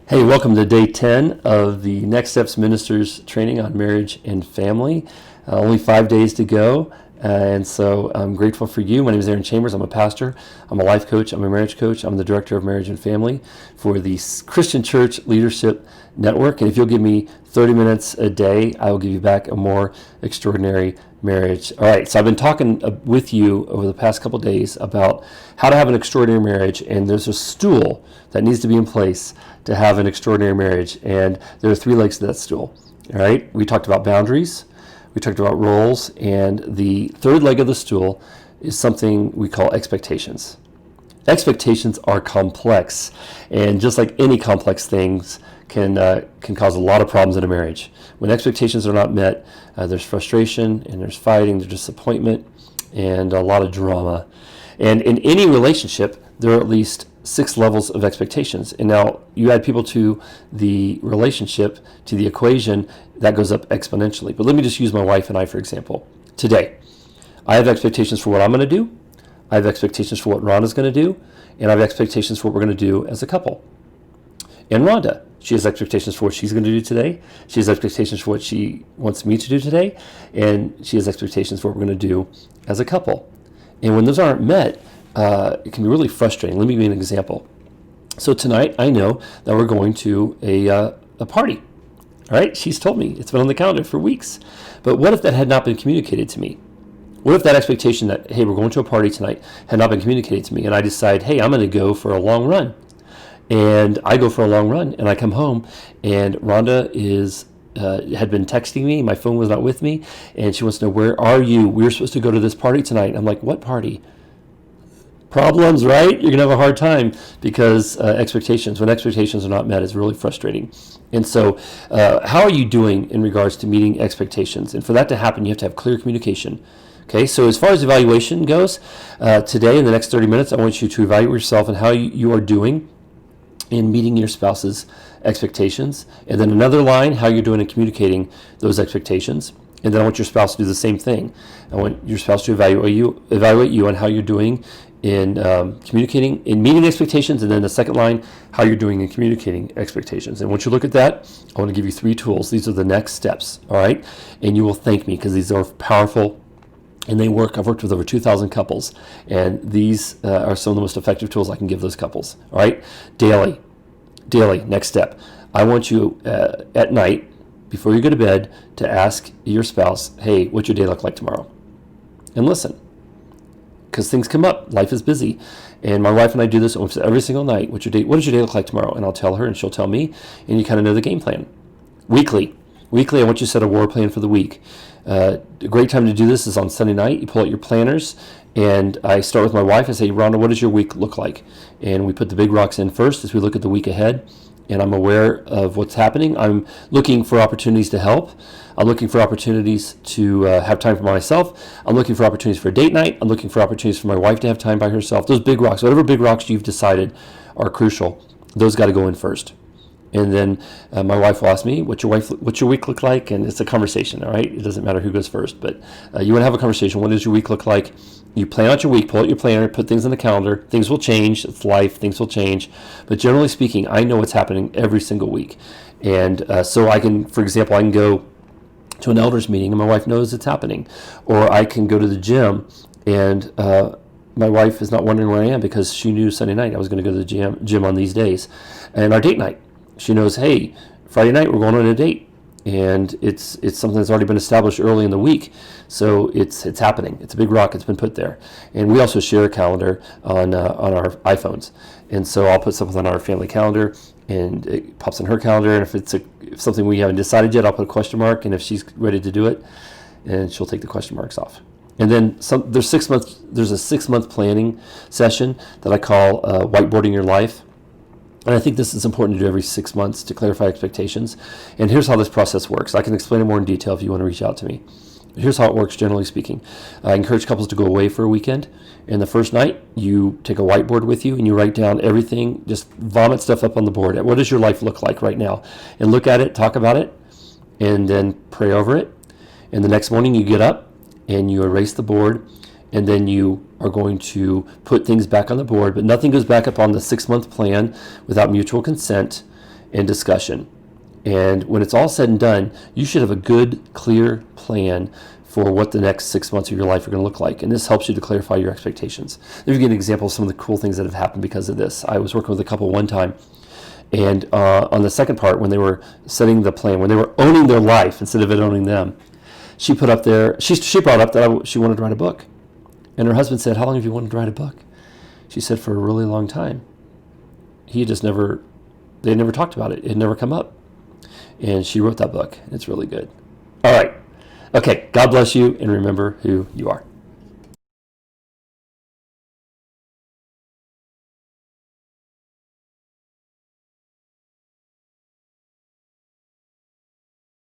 Hey, welcome to day 10 of the Next Steps Ministers training on marriage and family. Only 5 days to go. And so I'm grateful for you. My name is Arron Chambers. I'm a pastor. I'm a life coach. I'm a marriage coach. I'm the director of marriage and family for the Christian Church Leadership Network. And if you'll give me 30 minutes a day, I will give you back a more extraordinary marriage. All right. So I've been talking with you over the past couple days about how to have an extraordinary marriage. And there's a stool that needs to be in place to have an extraordinary marriage. And there are 3 legs to that stool. All right. We talked about boundaries. We talked about roles, and the third leg of the stool is something we call expectations. Expectations are complex, and just like any complex things can cause a lot of problems in a marriage. When expectations are not met, there's frustration, and there's fighting, there's disappointment, and a lot of drama. And in any relationship, there are at least 6 levels of expectations. And now you add people to the relationship, to the equation, that goes up exponentially. But let me just use my wife and I, for example. Today, I have expectations for what I'm going to do. I have expectations for what Rhonda's going to do. And I have expectations for what we're going to do as a couple. And Rhonda, she has expectations for what she's going to do today. She has expectations for what she wants me to do today. And she has expectations for what we're going to do as a couple. And when those aren't met, it can be really frustrating. Let me give you an example. So tonight, I know that we're going to a party. All right, she's told me. It's been on the calendar for weeks. But what if that had not been communicated to me? What if that expectation that, hey, we're going to a party tonight had not been communicated to me, and I decide, hey, I'm going to go for a long run. And I go for a long run, and I come home, and Rhonda had been texting me. My phone was not with me, and she wants to know, where are you? We're supposed to go to this party tonight. I'm like, what party? Problems, right? You're going to have a hard time because expectations, when expectations are not met, is really frustrating. And so how are you doing in regards to meeting expectations? And for that to happen, you have to have clear communication. Okay, so as far as evaluation goes, today in the next 30 minutes, I want you to evaluate yourself and how you are doing in meeting your spouse's expectations. And then another line, how you're doing in communicating those expectations. And then I want your spouse to do the same thing. I want your spouse to evaluate you on how you're doing in communicating, in meeting expectations, and then the second line, how you're doing in communicating expectations. And once you look at that, I want to give you 3 tools. These are the next steps, all right? And you will thank me because these are powerful and they work. I've worked with over 2,000 couples, and these are some of the most effective tools I can give those couples, all right? Daily, next step. I want you at night, before you go to bed, to ask your spouse, hey, what's your day look like tomorrow? And listen. Because things come up, life is busy, and my wife and I do this almost every single night. What does your day look like tomorrow? And I'll tell her, and she'll tell me, and you kind of know the game plan. Weekly, I want you to set a war plan for the week. A great time to do this is on Sunday night. You pull out your planners, and I start with my wife and say, Rhonda, what does your week look like? And we put the big rocks in first as we look at the week ahead. And I'm aware of what's happening. I'm looking for opportunities to help. I'm looking for opportunities to have time for myself. I'm looking for opportunities for a date night. I'm looking for opportunities for my wife to have time by herself. Those big rocks, whatever big rocks you've decided are crucial, those got to go in first. And then my wife will ask me, what's your week look like? And it's a conversation, all right? It doesn't matter who goes first, but you want to have a conversation. What does your week look like? You plan out your week, pull out your planner, put things in the calendar. Things will change. It's life. Things will change. But generally speaking, I know what's happening every single week. And so I can, for example, I can go to an elders meeting and my wife knows it's happening. Or I can go to the gym and my wife is not wondering where I am because she knew Sunday night I was going to go to the gym on these days. And our date night, she knows, hey, Friday night we're going on a date. And it's something that's already been established early in the week, so it's happening. It's a big rock. It's been put there, and we also share a calendar on our iPhones. And so I'll put something on our family calendar, and it pops on her calendar. And if something we haven't decided yet, I'll put a question mark. And if she's ready to do it, and she'll take the question marks off. And then there's a 6-month planning session that I call whiteboarding your life. And I think this is important to do every 6 months to clarify expectations. And here's how this process works. I can explain it more in detail if you want to reach out to me. Here's how it works, generally speaking. I encourage couples to go away for a weekend. And the first night, you take a whiteboard with you and you write down everything, just vomit stuff up on the board. What does your life look like right now? And look at it, talk about it, and then pray over it. And the next morning, you get up and you erase the board, and then you are going to put things back on the board, but nothing goes back up on the 6-month plan without mutual consent. and discussion. And when it's all said and done, you should have a good, clear plan for what the next 6 months of your life are going to look like. And this helps you to clarify your expectations. Let me give you an example of some of the cool things that have happened because of this. I was working with a couple one time, and on the second part, when they were setting the plan, when they were owning their life instead of it owning them, she put up there, she brought up that she wanted to write a book. And her husband said, "How long have you wanted to write a book?" She said, "For a really long time." They had never talked about it. It had never come up. And she wrote that book. It's really good. All right. Okay. God bless you, and remember who you are.